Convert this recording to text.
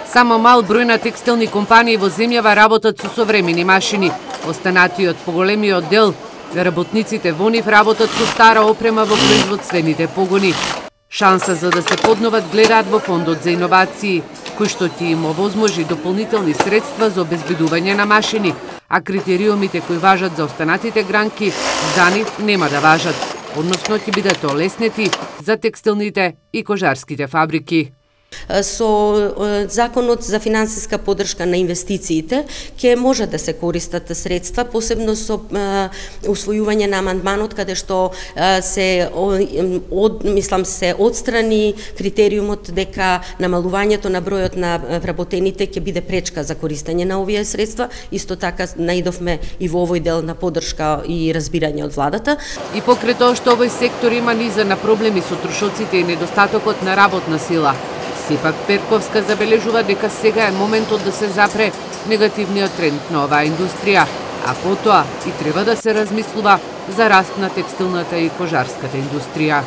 Само мал број на текстилни компании во земјава работат со современи машини. Останатиот поголемиот дел работниците во нив работат со стара опрема во производствените погони. Шанса за да се подноват гледаат во фондот за иновации, кој што ќе им овозможи дополнителни средства за обезбедување на машини, а критериумите кои важат за останатите гранки за нив нема да важат, односно ќе бидат олеснети за текстилните и кожарските фабрики. Со законот за финансиска поддршка на инвестициите ќе може да се користат средства, посебно со усвојување на амандманот каде што се отстрани критериумот дека намалувањето на бројот на вработените ќе биде пречка за користење на овие средства. Исто така наидовме и во овој дел на поддршка и разбирање од владата. И покрај тоа што овој сектор има низа на проблеми со трошоците и недостатокот на работна сила, сепак Перковска забележува дека сега е моментот да се запре негативниот тренд на оваа индустрија, а потоа и треба да се размислува за раст на текстилната и кожарската индустрија.